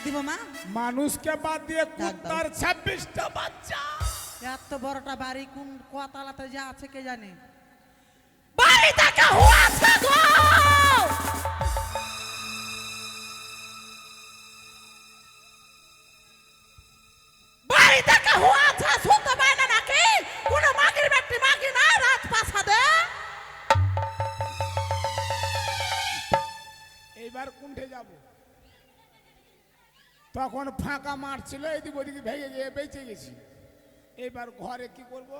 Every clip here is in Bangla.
দিব মা? মানুষকে বাদ দিয়ে কুত্তার 26টা বাচ্চা। এত বড়টা বাড়ি কোন কোয়াতালাতে যা আছে কে জানে। বাড়িতে কেউ আছে গো? বাড়িতে কেউ আছে? শুনতে পায় না নাকি? কোন মাগির ব্যক্তি মাগি না রাজপ্রাসাদে? এইবার কোনঠে যাব? তখন ফাঁকা মাঠ ছিল, এদিক ওদিকে ভেঙে গিয়ে বেঁচে গেছি। এইবার ঘরে কি করব?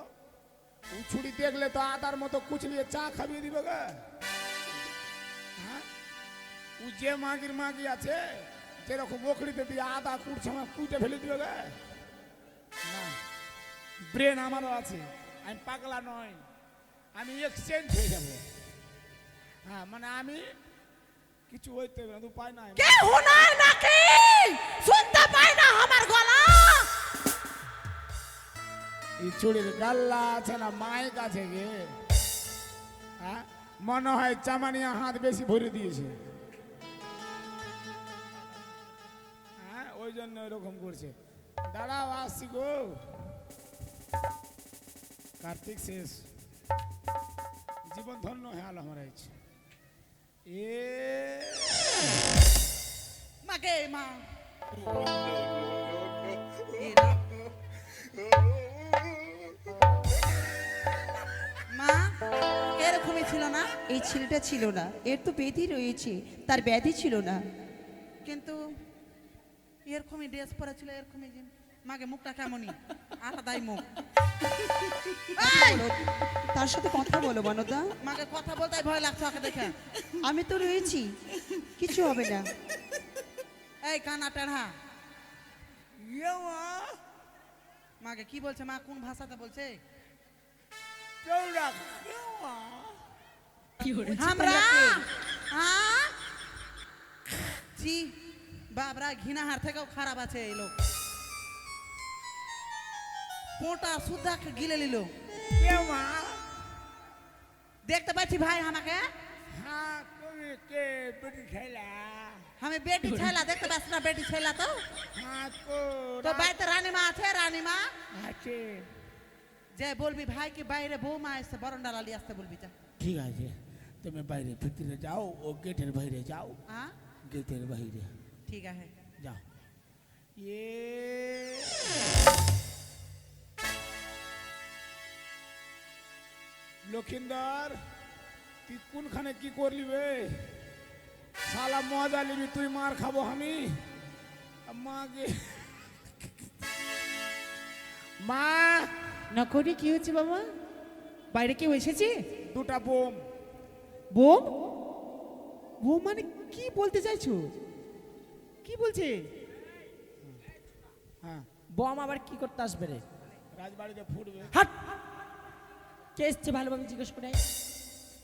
উছুড়ি দেখলে তো আদার মতো কুচলিয়ে চা খাবিয়ে দিবে গা। হ্যাঁ, ও যে মাগির মাগি আছে যেরকম বকরিতে দিয়ে আদা কুটছে আমার কুটে ফেলে দিবে গা। না, ব্রেন আমারও আছে, আমি পাগলা নয়, আমি এক্সচেঞ্জ হয়ে যাব। হ্যাঁ, মানে আমি কিছু হইতে হবে না, উপায় নাই। কেউ নাই নাকি? শুনতে পায় না আমার গলা? এই চুড়ির গাল্লা আছে না মায়ের কাছে গে, হ্যাঁ মনে হয় চামানিয়া হাত বেশি ভরে দিয়েছে, হ্যাঁ ওই জন্য এরকম করছে। দাঁড়াও আসছি গো। কার্তিক শেষ, জীবন ধন্য হ্যাঁ আমার হয়েছে। মাকে মা মা এরকমই ছিল না? এই ছেলেটা ছিল না, এর তো ব্যাধি রয়েছে, তার ব্যাধি ছিল না। কিন্তু এরকমই ড্রেস পরে ছিল, এরকমই যে মাকে মুখটা কেমনই আলাদাই মুখ। এই! তার সাথে কথা বলো বনদা। মাকে কথা বলতে ভয় লাগছে ওকে দেখে। আমি তো রয়েছি, কিছু হবে না। এই কানা টেढ़া, মাকে কি বলছে? মা কোন ভাষাতে বলছে? আমরা হ্যাঁ জি বাবরা ঘৃণা হার থেকেও খারাপ আছে এই লোক। পোটা সুদ্ধা গিলে নিল। দেখতে পাচ্ছি ভাই আমাকে? হ্যাঁ তুমি কে বেটি খেলা? আমি বেটি ছেলা দেখতে পাচ্ছি না? বেটি ছেলা তো হ্যাঁ তো বাড়িতে রানীমা আছে, রানীমা আছে। যে বলবি ভাই কি বাইরে বৌমা এসে বরণ ডালালি আসতে বলবি যা। ঠিক আছে, তুমি বাইরে ভিতরে যাও, ও গেটের বাইরে যাও, হ্যাঁ গেটের বাইরে ঠিক আছে যাও। লক্ষিন্দর, তুই কোনখানে কি করলি বে? শালা মজা নিবি তুই, মার খাবো আমি। মাকে মা নকরি কি হচ্ছে বাবা? বাইরে কেউ এসেছে? দুটা বোম। বোম? বোম মানে কি বলতে চাইছো? কি বলছে? হ্যাঁ, বম আবার কি করতে আসবে রে? রাজবাড়িতে ফুটবে। হাট! কে এসছে ভালোভাবে জিজ্ঞেস করে?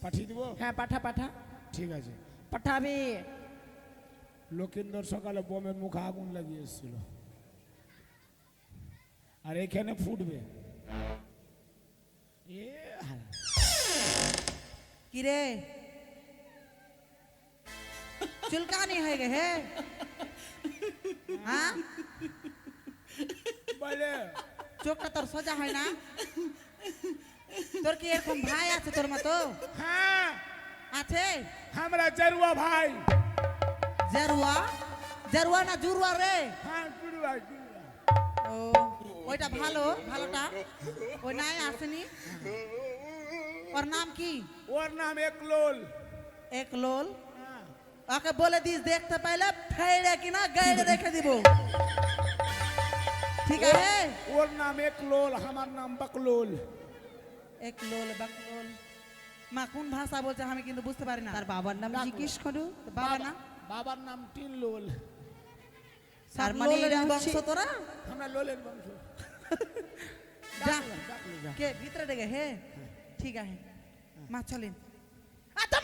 পাঠিয়ে দিব? হ্যাঁ পাঠা পাঠা, ঠিক আছে পাঠাবে। লক্ষিন্দর সকালে বোমের মুখে আগুন লাগিয়ে এসেছিল, আর এখানে ফুটবে। কিরে চুলকানি হয়ে গে হে? হ্যাঁ বলে চোখটা তোর সোজা হয় না? তোর কি এরকম ভাই আছে তোর মতো? হ্যাঁ আছে আমরা জরুয়া ভাই। জেরুয়া? জেরুয়া না জুরুয়া রে? হ্যাঁ জরুয়া জরুয়া। ও ওইটা ভালো, ভালোটা ওই নাই আসেনি। ওর নাম কি? ওর নাম একলোল। একলোল? হ্যাঁ। ওকে বলে দিস দেখতে পাইলে ফেড়ে কিনা গাইড়ে রেখে দিব, ঠিক আছে? ওর নাম একলোল, আমার নাম বকলোল। একলোল বকলোল। মা কোন ভাষা বলছে আমি কিন্তু বুঝতে পারি না। তার বাবার নাম জিজ্ঞেস করো। বাবা না? বাবার নাম টিনলোল। তার মানে লোলের এরা বংশ হচ্ছে- তোরা? আমরা লোলের বংশ। যা ডাকলে যা। কে ভিতরে ডেকে হে? ঠিক আছে মা চলেন। না, না,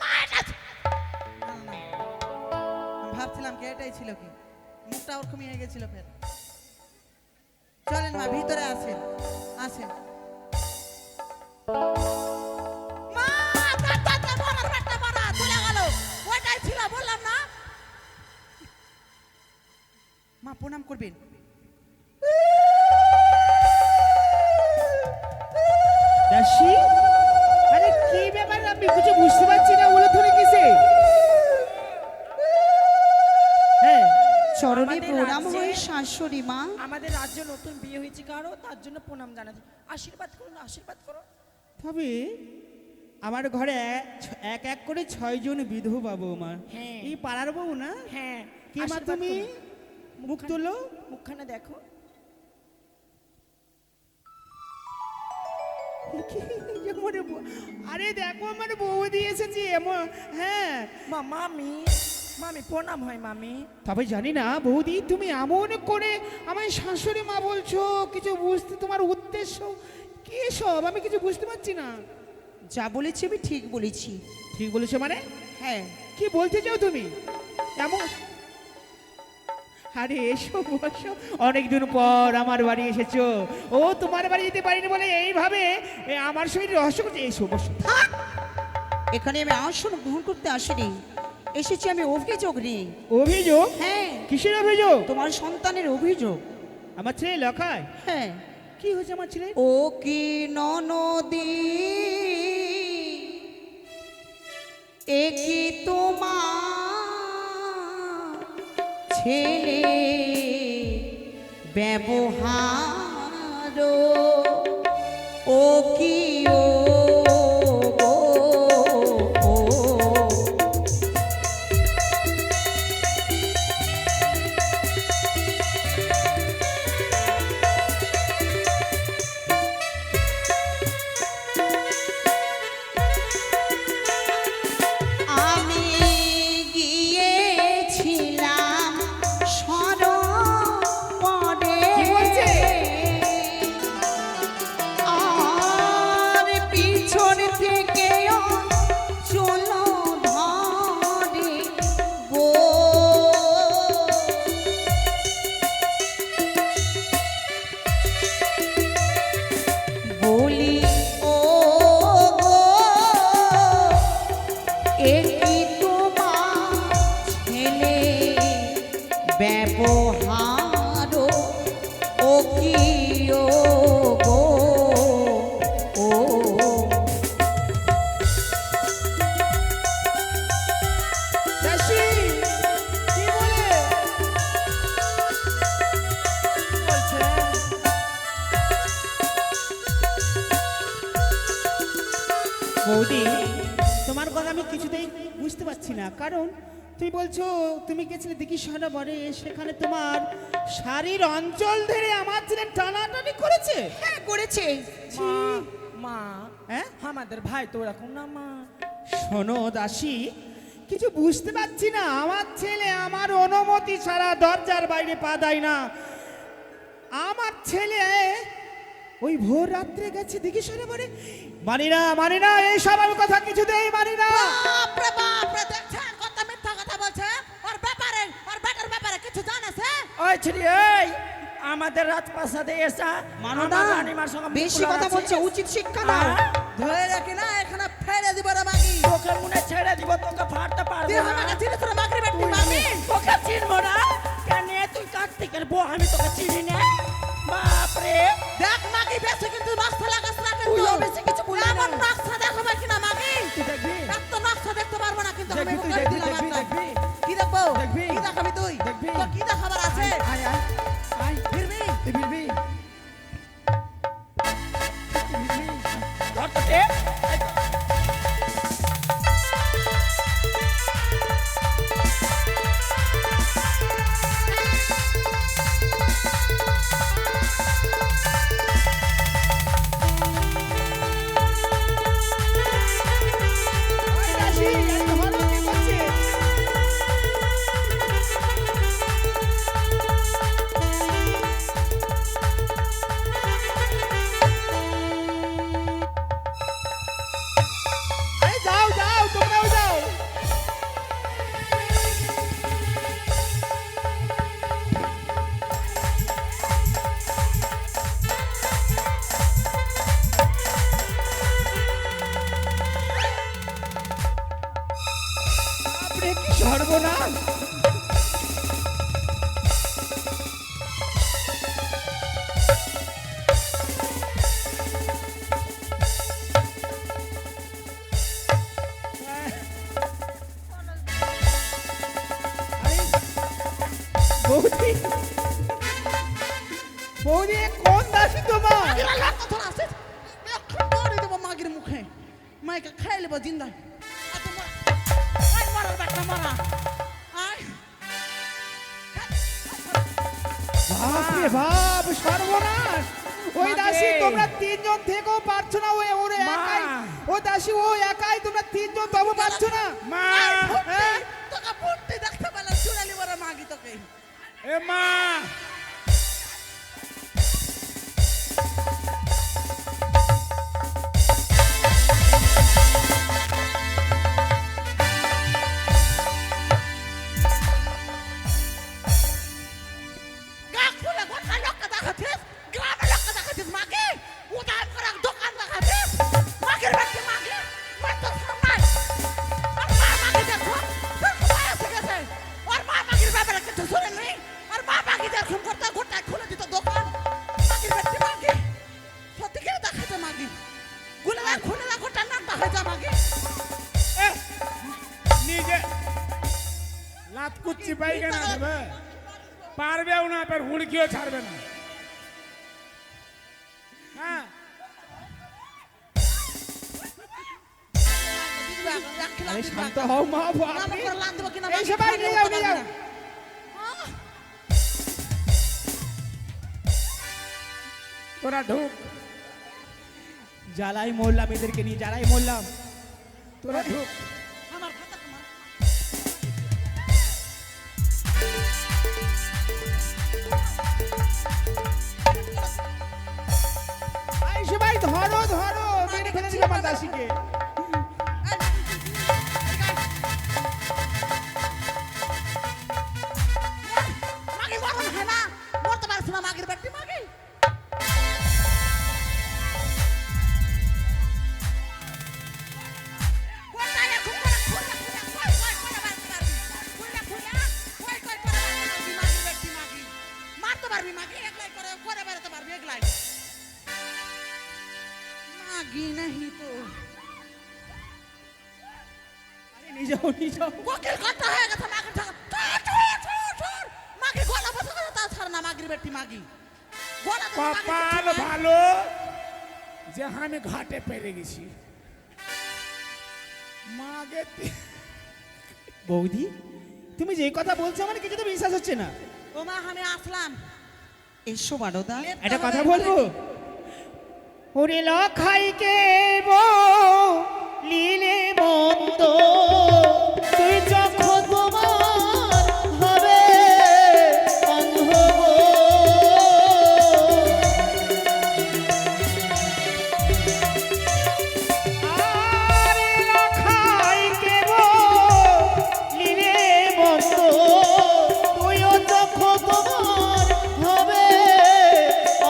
না। আমি ভাবছিলাম কি এটাই ছিল কি, মুখটা ওরকম হয়ে গেছিল ফের। চলেন মা ভিতরে আসেন, আসেন। মা মরার বেটা মরা চলে গেল, ওইটাই ছিল বললাম না। মা প্রণাম করবেন। দাসী, আরে কি ব্যাপার, আমি কিছু বুঝতে পারছি না, ওগুলো ধরে কিসে? হ্যাঁ, চরণে আমাদের প্রণাম রাজ্যে- হয় শাশুড়ি মা। আমাদের রাজ্যে নতুন বিয়ে হয়েছে কারো, তার জন্য প্রণাম জানাচ্ছি। আশীর্বাদ করুন, আশীর্বাদ করুন। তবে আমার ঘরে এক এক করে 6 জন বিধবা বৌমা। হ্যাঁ। এই পাড়ার বউ না? হ্যাঁ, কে মা আশীর্বাদ তুমি? করুন। মুখ তোলো। মুখখানা দেখো। আমার আরে দেখো আমার বৌদি এসেছে এমন। হ্যাঁ, মামি, মামি প্রণাম হয় মামি। তবে জানি না বৌদি, তুমি এমন করে আমায় শাশুড়ি মা বলছো, কিছু বুঝতে তোমার উদ্দেশ্য কি সব আমি কিছু বুঝতে পারছি না। যা বলেছি আমি ঠিক বলেছি। ঠিক বলেছো মানে? হ্যাঁ, কি বলতে চাও তুমি এমন? আরে এসো বসো, অনেকদিন পর আমার বাড়ি এসেছো। ও তোমার বাড়ি যেতে পারিনি বলে এইভাবে আমার শরীর রহস্য করছে। এসো বসো। এখানে আমি আসন গ্রহণ করতে আসিনি, এসেছি আমি অভিযোগ নিয়ে। অভিযোগ? হ্যাঁ, কিসের অভিযোগ? তোমার সন্তানের অভিযোগ। আমার ছেলে লখায়? হ্যাঁ। কি হয়েছে আমার ছেলে? ও কি ননদি, এ কি তোমার ছেলে ব্যবহার, ও কি ও গো, ও। আমি গিয়েছিলাম সরোবরে, কি বলছে? আর পিছন থেকে চলো ধরে গো, বলি ও গো, এ কি তোমার ছেলে ব্যবহার, ও কি ও গো, ও। দাসী, কি বলে? বলছে বৌদি, তোমার কথা আমি কিছুতেই বুঝতে পারছি না, কারণ তুমি বলছো তুমি গেছিলে দিঘি সরোবরে, সেখানে তোমার শাড়ির অঞ্চল ধরে আমার ছেলে টানাটানি করেছে। হ্যাঁ, করেছে। মা, মা, হ্যাঁ? আমাদের ভাই তো ওরকম না মা। শোনো দাসী, কিছু বুঝতে পারছি না, আমার ছেলে আমার অনুমতি ছাড়া দরজার বাইরে পা দেয় না। আমার ছেলে ওই ভোর রাত্রে গেছে দিঘি সরোবরে। মানি না, এই সব কথা কিছুতেই মানি না। বাপরে বাপরে, দেখছেন কত মিথ্যা কথা বলছে। ওর ব্যাপারে, ওর বেটার ব্যাপারে কিছু জানেছে? ওই ছেলে, এই আমাদের রাজপ্রাসাদে এসা মানো না, আমার রানীমার সঙ্গে বেশি মুকুল কথা আছে। বলছে, উচিত শিক্ষা দাও। হ্যাঁ? ধরে রাখি না, এখানে ফেলে দিব রে মাগি। তোকে মনে ছেড়ে দিব, তোকে ফাড়তে পারবো তুই না। আমাকে চিনিস না মাগরি বেটি তুই মাগি? তোকে চিনবো না কেন? তুই কার্তিকের বউ, আমি তোকে চিনি না। বাপরে, দেখ মাগি, বেশি কিন্তু নকশা লাগাস না কিন্তু। তুইও বেশি কিছু বলবি না। এমন নকশা দেখাবে কিনা মাগি? তুই দেখবি? এত নকশা দেখতে পারবো না কিন্তু, আমি দেখবি, তুই বলে দেখবি, দিলাম দেখবি, একদম। দেখবি। কি দেখবো? দেখবি। কি দেখাবি তুই? দেখবি। তোর কি দেখাবার আছে? আয়, আয়, আয়। ফিরবি? তুই ফিরবি? তুই ফিরবি? ধর তোকে। এই তো। ওই দাসী, এত হলো কি করছে? আরে যাও যাও, তোমরাও যাও। বাপরে, কি সর্বনাশ! বৌদি বৌদি এ কোন দাসী তোমার মাগিরা লাত ধরা আছে এখন দৌড়ে দেবো মাগির মুখে মাইকে খাই নেবো জিন্দা এত মরা আয় মরার বাচ্চা মরা আয় বাপরে বাপ সর্বনাশ ওই মাকে। দাসী তোমরা তিনজন থেকেও পারছো না ওই ওরে মা। একাই ও দাসী ও একাই তোমরা তিনজন তবু পারছো না মা হ্যাঁ? তোকে ফুটতে দেখতে পেলাম চুরালি বড় মাগি তোকে এ মা গা খুলে গোটা লোককে দেখাচ্ছিস গ্রামের লোককে দেখাচ্ছিস মাকে উদাহরণ করে দোকান দেখাচ্ছিস মাগের বাচ্চা মাগে মার তো সামনে আর মা মাগি দেখো বয়স গেছে আর মা মাগির ব্যাপারে কিছু শুনে নেই আর মা মাগি দেখুন করতে গোটা খুলে দিত দোকান মাগির বাচ্চা মাগে সত্যি করে দেখাচ্ছে মাগি গুলে খুলে না গোটা নামটা হয়ে যা মাগি এ, নিজে লাত কুচ্ছি পাইখানা দেবে পারবেও না ফের হুড়কিও ছাড়বে না হ্যাঁ আরে শান্ত হও মা বাপরে এই সবাই নিয়ে যাও নিয়ে যাও তোরা ঢুক জ্বালাই মরলাম এদেরকে নিয়ে জ্বালাই মরলাম তোরা ঢুক আমার কথা তোমার এই সবাই ধরো ধরো মেরে ফেলে দিল আমার দাসীকে মাগি মরণ হয় না মরতে পারছ না মাগির বাড়ি মাগি কোথায় এখন করে খুলে খুলে কই কই করে মারতে পারবি খুলে খুলে কই কই করে মারতে পারবি মাগির বাড়ি মাগি মারতে পারবি মাগি একলাই করে করে বেরোতে পারবি একলাই মাগি नहीं তো আরে নিয়ে যাও নিয়ে যাও কোকিল কথা হয়ে গেছে মাগির ঠক মাগির গলা বসে গেছে তাও ছাড় না মাগির বেটি মাগি গলা তো মাগির কপাল বেটি ভালো যে আমি ঘাটে পেরে গেছি মাগে বৌদি তুমি যে কথা বলছো আমার কিছু তো বিশ্বাস হচ্ছে না ও মা আমি আসলাম এসো বারোদা একটা কথা বলবো ওরে লখাইকে লীলে মন্দ তুই যখন তোমার হবে অন্ধ গো। আরে লখাইকে লীলে মন্দ তুইও যখন তোমার হবে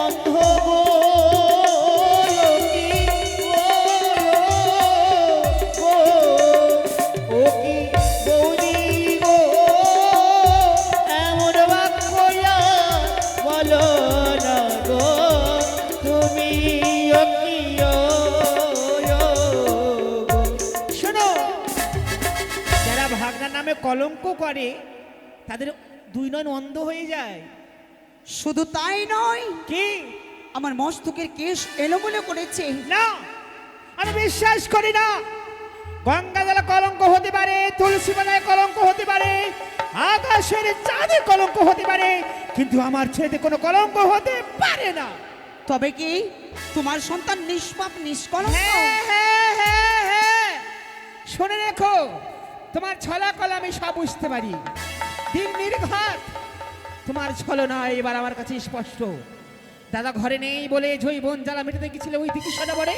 অন্ধ গো। ও কি বৌদি গো এমন বাক্য বলো না গো তুমি ও কি শোনো যারা ভাগনার নামে কলঙ্ক করে তাদের দুই নয়ন অন্ধ হয়ে যায় শুধু তাই নয় কি আমার মস্তকের কেশ এলোমেলো করেছে না আমি বিশ্বাস করি না গঙ্গা জলে কলঙ্ক হতে পারে তুলসী মালায় কলঙ্ক হতে পারে আকাশের চাঁদে কলঙ্ক হতে পারে কিন্তু আমার ছেলেতে কোনো কলঙ্ক হতে পারে না তবে কি তোমার সন্তান নিষ্পাপ নিষ্কলঙ্ক হ্যাঁ হ্যাঁ হ্যাঁ হ্যাঁ শুনে রেখো তোমার ছলা কলা আমি সব বুঝতে পারি দিন নির্ঘাত তোমার ছলনা এবার আমার কাছে স্পষ্ট দাদা ঘরে নেই বলে ঝই বোন জ্বালা মেটাতে গেছিলে ওই দিকে সদা বলে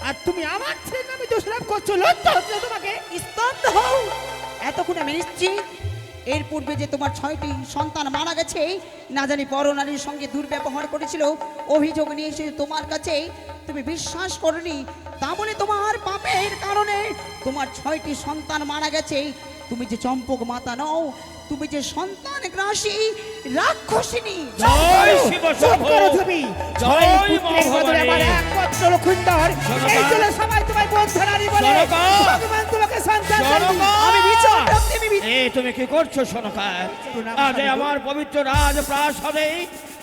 আর তুমি আমার ছেলের নামে দোষারোপ করছো লজ্জা হচ্ছে না তোমাকে স্তব্ধ হও এতক্ষণ আমি নিশ্চিত এর পূর্বে যে তোমার 6টি সন্তান মারা গেছে না জানি পরনারীর সঙ্গে দুর্ব্যবহার করেছিল অভিযোগ নিয়ে এসে তোমার কাছে তুমি বিশ্বাস করনি তা বলে তোমার পাপের কারণে তোমার 6টি সন্তান মারা গেছে তুমি যে চম্পক মাতা নও তুমি যে সন্তান গ্রাসী রাক্ষসিনী জয় শিব চুপ শম্ভু। করো তুমি জয় ছয় পুত্রের ভগবানে। বদলে আমার একমাত্র লক্ষিন্দর জনগণ। এই জন্য সবাই তোমায় বন্ধনারী বলে জনগণ। ভগবান তোমাকে সন্তান দেননি। জনগণ। আমি বিচার আমি এ তুমি কি করছো সোনকা? প্রণাম, আজ স্বামীগো। আমার পবিত্র রাজপ্রাসাদে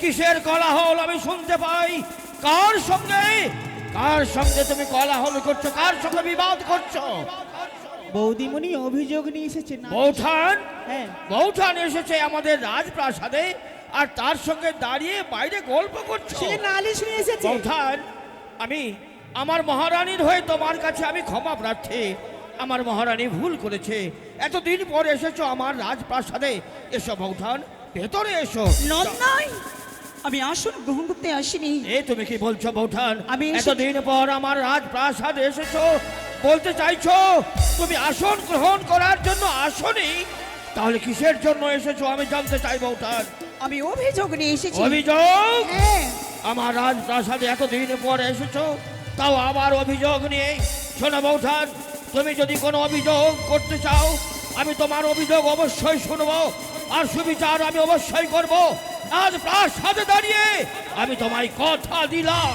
কিসের কোলাহল আমি শুনতে পাই? কার সঙ্গে তুমি কোলাহল করছো? কার সঙ্গে বিবাদ করছো? বৌদিমণি অভিযোগ নিয়ে এসেছে না? বৌঠান হ্যাঁ। বৌঠান এসেছে আমাদের রাজপ্রাসাদে, আর তার সঙ্গে দাঁড়িয়ে বাইরে গল্প করছো। সে নালিশ নিয়ে এসেছে। বৌঠান, আমি আমার মহারানীর হয়ে তোমার কাছে আমি ক্ষমা প্রার্থী। আমার মহারানী ভুল করেছে। এতদিন পরে এসেছো আমার রাজপ্রাসাদে। এসো বৌঠান, ভেতরে এসো। নয় আমি আসন গ্রহণ করতে আসিনি। এ তুমি কি বলছো বৌঠান? আমি এসেছি- এতদিন পর আমার রাজপ্রাসাদে এসেছো, বলতে চাইছো তুমি আসন গ্রহণ করার জন্য আসনি? তাহলে কিসের জন্য এসেছো আমি জানতে চাই বৌঠান। আমি অভিযোগ নিয়ে এসেছি। অভিযোগ? হ্যাঁ। আমার রাজপ্রাসাদে এতদিন পর এসেছো, তাও আবার অভিযোগ নিয়ে? শোনো বৌঠান, তুমি যদি কোনো অভিযোগ করতে চাও, আমি তোমার অভিযোগ অবশ্যই শুনবো, আর সুবিচার আমি অবশ্যই করব। আজ প্রাসাদে দাঁড়িয়ে আমি তোমায় কথা দিলাম।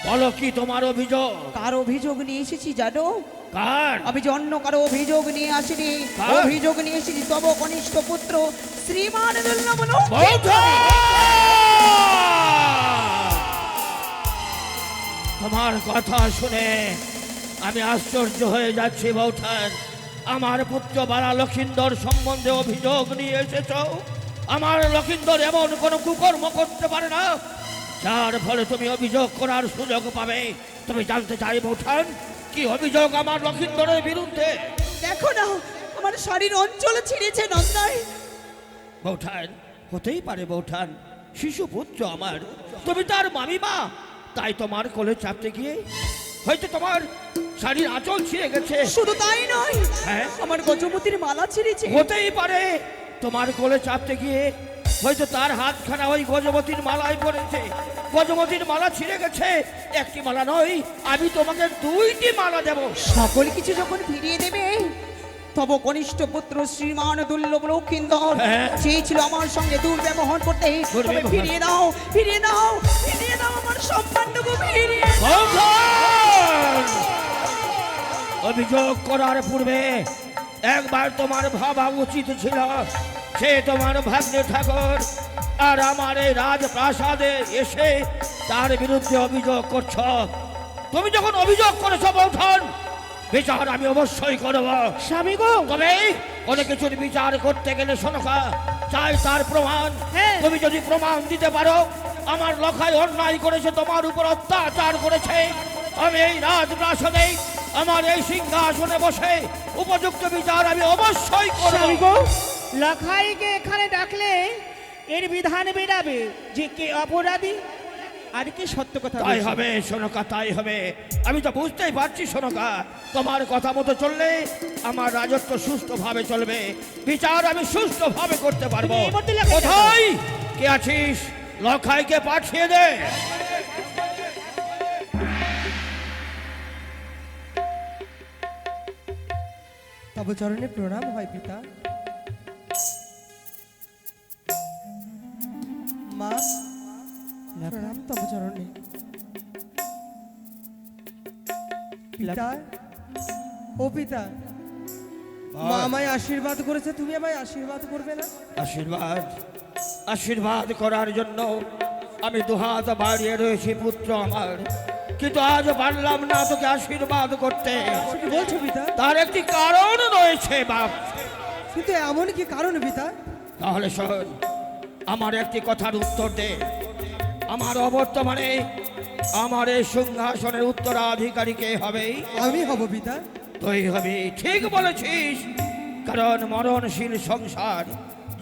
বলো কি তোমার অভিযোগ? কার অভিযোগ নিয়ে এসেছি জানো? কার? আমি যে অন্য কারো অভিযোগ নিয়ে আসিনি। কার? অভিযোগ নিয়ে এসেছি তব কনিষ্ঠ পুত্র শ্রীমান দুর্লভন। বৌঠান! তোমার কথা শুনে আমি আশ্চর্য হয়ে যাচ্ছি বৌঠান। আমার পুত্র বালা লক্ষিন্দর সম্বন্ধে অভিযোগ নিয়ে এসেছ। আমার লক্ষিন্দর এমন কোনো কুকর্ম করতে পারে না যার ফলে তুমি অভিযোগ করার সুযোগ পাবে। তুমি জানতে চাই বৌঠান, কি অভিযোগ আমার লক্ষিন্দরের বিরুদ্ধে? দেখো না আমার শাড়ির অঞ্চল ছিঁড়েছে নন্দাই। বৌঠান, হতেই পারে বৌঠান, শিশু পুত্র আমার, তুমি তার মামিমা, তাই তোমার কোলে চাপতে গিয়ে হয়তো তোমার শাড়ির আঁচল ছিঁড়ে গেছে। শুধু তাই নয়, হ্যাঁ? আমার গজমতির মালা ছিঁড়েছে। হতেই পারে তোমার কোলে চাপতে গিয়ে হয়তো তার হাতখানা ওই গজবতীর মালায় পড়েছে। গজবতীর মালা ছিঁড়ে গেছে। একটি মালা নয়, আমি তোমাকে 2টি মালা দেব। সকল কিছু যখন ফিরিয়ে দেবে, তব কনিষ্ঠ পুত্র শ্রীমান দুর্লভ লক্ষিন্দর হ্যাঁ। চেয়েছিল আমার সঙ্গে দুর্ব্যবহার করতে। তবে দুর্ব্যবহার। ফিরিয়ে দাও, ফিরিয়ে দাও, ফিরিয়ে দাও আমার সম্মানটুকু ফিরিয়ে দাও। বৌঠান! অভিযোগ করার পূর্বে একবার তোমার ভাবা উচিত ছিল, সে তোমার ভাগ্নে ঠাকুর আর আমার এই রাজপ্রাসাদে এসে তার বিরুদ্ধে অভিযোগ করছ। তুমি যখন অভিযোগ করেছ বৌঠান, বিচার আমি অবশ্যই করব। স্বামী গো, তবে কোনো কিছুর বিচার করতে গেলে শোনকা চাই তার প্রমাণ। হ্যাঁ। তুমি যদি প্রমাণ দিতে পারো আমার লখাই অন্যায় করেছে, তোমার উপর অত্যাচার করেছে, আমি এই রাজপ্রাসাদে আমার এই সিংহাসনে বসে উপযুক্ত বিচার আমি অবশ্যই স্বামী করব। গো, লখাইকে এখানে ডাকলে এর বিধান বেরাবে যে কে অপরাধী আর কে সত্য কথা তাই বলছে। হবে শোনকা, তাই হবে। আমি তো বুঝতেই পারছি শোনকা, তোমার কথা মতো চললে আমার রাজত্ব সুষ্ঠুভাবে চলবে, বিচার আমি সুষ্ঠুভাবে করতে পারবো। তুমি এই মুহূর্তে লখাই যাও। কোথায় কে আছিস? লখাইকে পাঠিয়ে দে। তব চরণে প্রণাম হয় পিতা। মা প্রণাম তব চরণে। পিতা, ও পিতা, মা আমায় আশীর্বাদ করেছে, তুমি আমায় আশীর্বাদ করবে না? আশীর্বাদ আশীর্বাদ করার জন্য আমি দুহাত বাড়িয়ে রয়েছি পুত্র আমার, কিন্তু আজ পারলাম না তোকে আশীর্বাদ করতে। সে কি বলছো পিতা? তার একটি কারণ রয়েছে বাপ। কিন্তু এমন কি কারণ পিতা? তাহলে শোন, আমার একটি কথার উত্তর দে। আমার অবর্তমানে আমার এই সিংহাসনের উত্তরাধিকারী কে হবে? আমি হব পিতা। তুই হবি, ঠিক বলেছিস। কারণ মরণশীল সংসার,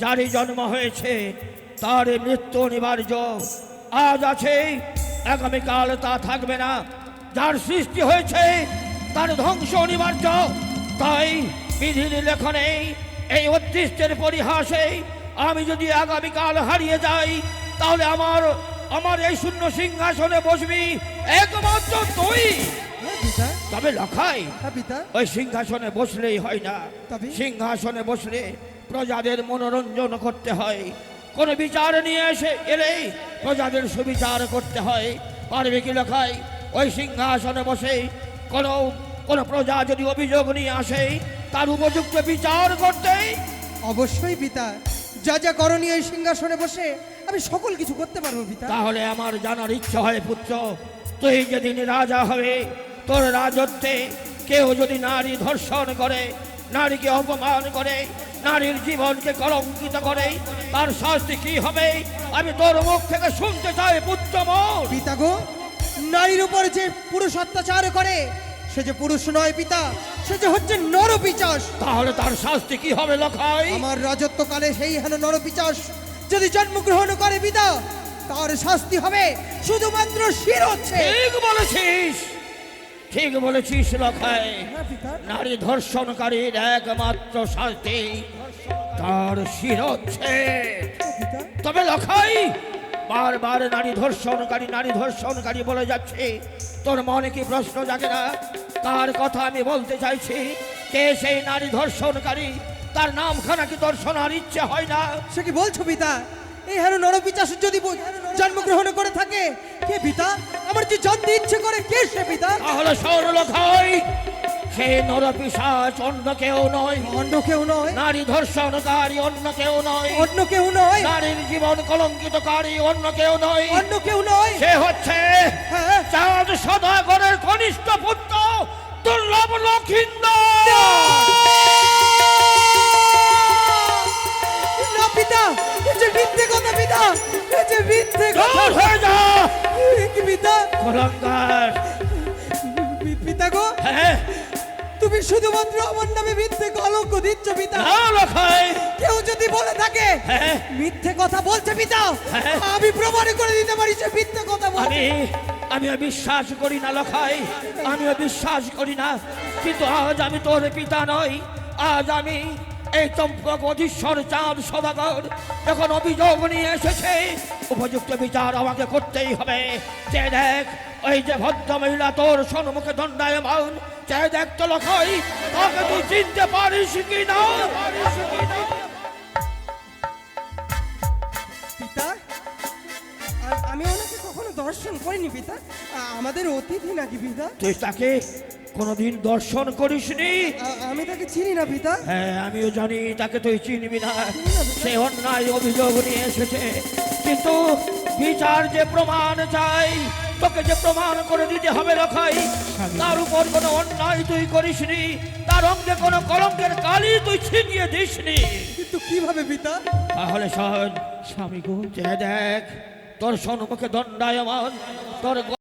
যারই জন্ম হয়েছে তার মৃত্যু অনিবার্য। আজ আছে, আগামীকাল তা থাকবে না। যার সৃষ্টি হয়েছে তার ধ্বংস অনিবার্য। তাই বিধির লেখনে এই অদৃষ্টের পরিহাসে আমি যদি আগামীকাল হারিয়ে যাই, তাহলে আমার এই শূন্য সিংহাসনে বসবি একমাত্র তুই। হ্যাঁ পিতা। তবে লখাই, হ্যাঁ পিতা। ওই সিংহাসনে বসলেই হয় না। তবে? সিংহাসনে বসলে প্রজাদের মনোরঞ্জন করতে হয়। কোনো বিচার নিয়ে এলেই প্রজাদের সুবিচার করতে হয়। পারবে কি লখাই? ওই সিংহাসনে বসে কোনো প্রজা যদি অভিযোগ নিয়ে আসে, তার উপযুক্ত বিচার করতেই। অবশ্যই পিতা, যা যা করণীয় এই সিংহাসনে বসে আমি সকল কিছু করতে পারবো পিতা। তাহলে আমার জানার ইচ্ছা হয় পুত্র, তুই যেদিন রাজা হবে, তোর রাজত্বে কেউ যদি নারী ধর্ষণ করে, নারীকে অপমান করে, নারীর জীবনকে কলঙ্কিত করে, তার শাস্তি কি হবে আমি তোর মুখ থেকে শুনতে চাই পুত্র মোর। পিতা গো, নারীর উপর যে পুরুষ অত্যাচার করে সে যে পুরুষ নয় পিতা, সে যে হচ্ছে নরপিচাস। তাহলে তার শাস্তি কি হবে লখাই? আমার রাজত্বকালে সেই হেন নরপিচাস যদি জন্মগ্রহণ করে পিতা, তার শাস্তি হবে শুধুমাত্র শিরোচ্ছেদ। ঠিক বলেছিস, ঠিক বলেছিস লখাই। হ্যাঁ পিতা। নারী ধর্ষণকারীর একমাত্র শাস্তি তার শিরোচ্ছেদ। পিতা তবে লখাই, বারবার নারী ধর্ষণকারী বলে যাচ্ছে, তোর মনে কি প্রশ্ন জাগে না কার কথা আমি বলতে চাইছি? কে সেই নারী ধর্ষণকারী? তার নামখানা কি তোর শোনার ইচ্ছে হয় না? সে কি বলছো পিতা? এই হেন নরপিচাস যদি জন্মগ্রহণ করে থাকে, কে পিতা? আমার যে জানতে ইচ্ছে করে কে সে পিতা? তাহলে শোন লখাই, সে নরপিশাচ অন্য কেউ নয়, অন্য কেউ নয়, নারী ধর্ষণকারী অন্য কেউ নয়, অন্য কেউ নয়, নারীর জীবন কলঙ্কিতকারী অন্য কেউ নয়, অন্য কেউ নয়। সে হচ্ছে হ্যাঁ। চাঁদ সদাগরের কনিষ্ঠ পুত্র দুর্লভ লক্ষিন্দর। না পিতা, এ যে মিথ্যে কথা পিতা, এ যে মিথ্যে কথা। দূর হয়ে যা এ কি পিতা? কলঙ্কার। পিতা গো, হ্যাঁ, তুমি শুধুমাত্র আমার নামে মিথ্যে কলঙ্ক দিচ্ছ পিতা। না লখাই। কেউ যদি বলে থাকে হ্যাঁ, মিথ্যে কথা বলছে পিতা, হ্যাঁ। আমি প্রমাণ করে দিতে পারি যে মিথ্যে কথা বলছে। আমিও বিশ্বাস করি না লখাই, আমিও বিশ্বাস করি না। কিন্তু আজ আমি তোর পিতা নই, আজ আমি এই চম্পক অধীশ্বর চাঁদ সদাগর যখন অভিযোগ নিয়ে এসেছে, উপযুক্ত বিচার আমাকে করতেই হবে। যে দেখ, ওই যে ভদ্র মহিলা তোর সম্মুখে দণ্ডায়মান, যে দেখ তো লখাই, তাকে তুই চিনতে পারিস কি না? পিতা, আমি ওনাকে কখনো দর্শন করিনি পিতা। আমাদের অতিথি নাকি পিতা? তুই তাকে কোনোদিন দর্শন করিসনি? আমি তাকে চিনি না পিতা। হ্যাঁ, আমিও জানি তাকে তুই চিনবি না। সে অন্যায় অভিযোগ নিয়ে এসেছে, কিন্তু বিচার যে প্রমাণ চাই, তোকে যে প্রমাণ করে দিতে হবে লখাই, তার উপর কোনো অন্যায় তুই করিসনি, তার অঙ্গে কোনো কলঙ্কের কালি তুই ছিনিয়ে দিসনি। কিন্তু কিভাবে পিতা? তাহলে শোন স্বামী গো, যে দেখ তোর সম্মুখে দণ্ডায়মান, তোর